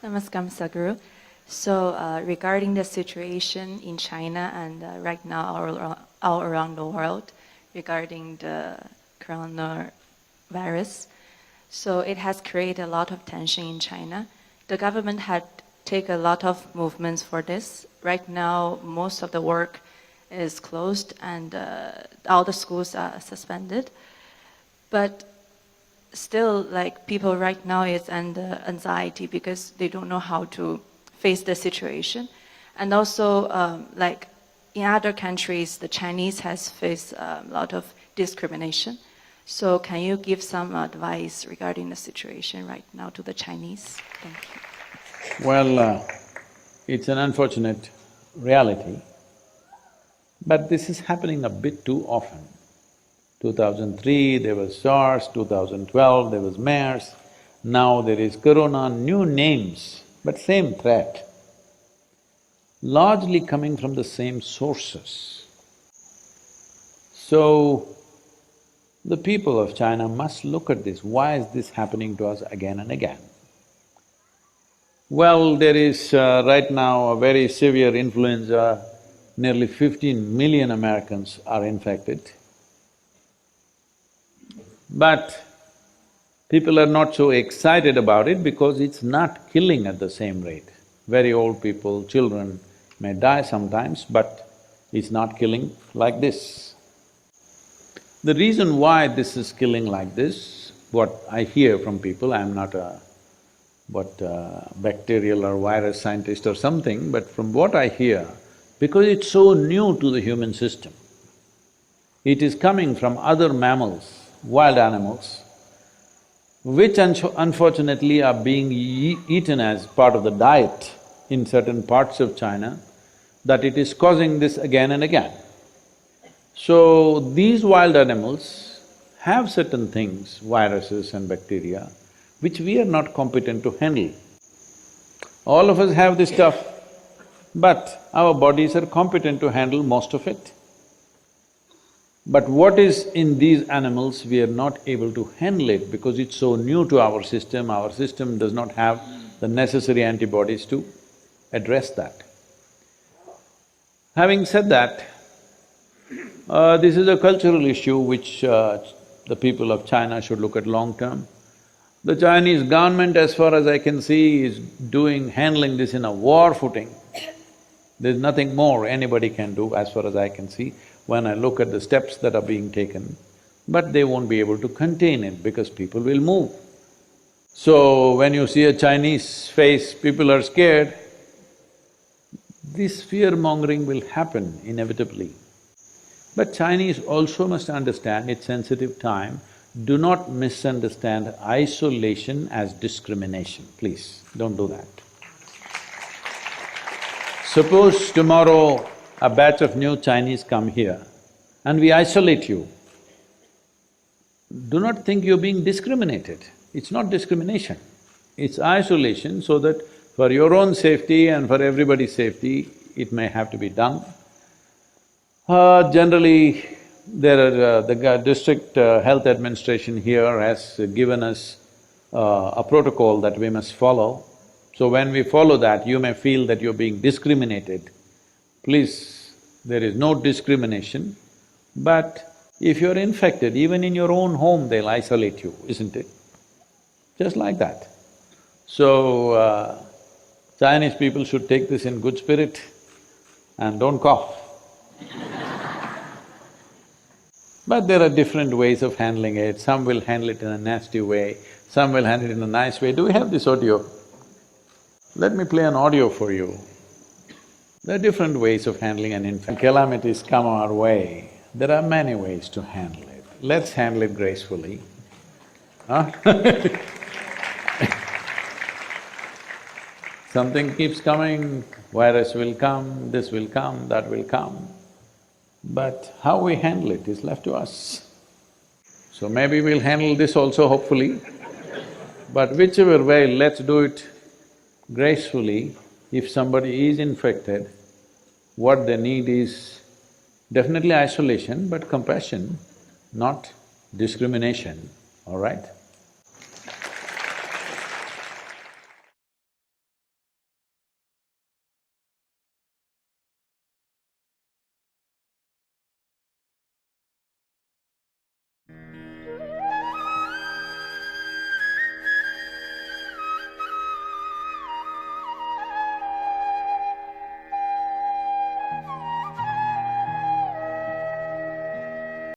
Namaskar, Sadhguru. So regarding the situation in China and right now all around the world regarding the coronavirus, so it has created a lot of tension in China. The government had taken a lot of movements for this. Right now, most of the work is closed and all the schools are suspended. But still, like, people right now is under anxiety because they don't know how to face the situation. And also, like in other countries, the Chinese has faced a lot of discrimination. So can you give some advice regarding the situation right now to the Chinese? Thank you. Well, it's an unfortunate reality, but this is happening a bit too often. 2003 there was SARS, 2012 there was MERS, now there is corona, new names, but same threat, largely coming from the same sources. So, the people of China must look at this, why is this happening to us again and again? Well, there is right now a very severe influenza, nearly 15 million Americans are infected. But people are not so excited about it because it's not killing at the same rate. Very old people, children may die sometimes, but it's not killing like this. The reason why this is killing like this, what I hear from people, I'm not a bacterial or virus scientist or something, but from what I hear, because it's so new to the human system, it is coming from other mammals, wild animals, which unfortunately are being eaten as part of the diet in certain parts of China, that it is causing this again and again. So, these wild animals have certain things, viruses and bacteria, which we are not competent to handle. All of us have this stuff, but our bodies are competent to handle most of it. But what is in these animals, we are not able to handle it because it's so new to our system does not have the necessary antibodies to address that. Having said that, this is a cultural issue which the people of China should look at long term. The Chinese government, as far as I can see, is handling this in a war footing. There's nothing more anybody can do as far as I can see when I look at the steps that are being taken, but they won't be able to contain it because people will move. So, when you see a Chinese face, people are scared, this fear-mongering will happen inevitably. But Chinese also must understand it's sensitive time, do not misunderstand isolation as discrimination, please, don't do that. Suppose tomorrow a batch of new Chinese come here and we isolate you, do not think you're being discriminated. It's not discrimination, it's isolation so that for your own safety and for everybody's safety, it may have to be done. Generally, the district health administration here has given us a protocol that we must follow. So when we follow that, you may feel that you're being discriminated. Please, there is no discrimination, but if you're infected, even in your own home, they'll isolate you, isn't it? Just like that. So, Chinese people should take this in good spirit and don't cough. But there are different ways of handling it, some will handle it in a nasty way, some will handle it in a nice way. Do we have this audio? Let me play an audio for you. There are different ways of handling an infection. When calamities come our way, there are many ways to handle it. Let's handle it gracefully, huh? Something keeps coming, virus will come, this will come, that will come. But how we handle it is left to us. So maybe we'll handle this also, hopefully. But whichever way, let's do it gracefully. If somebody is infected, what they need is definitely isolation, but compassion, not discrimination, all right?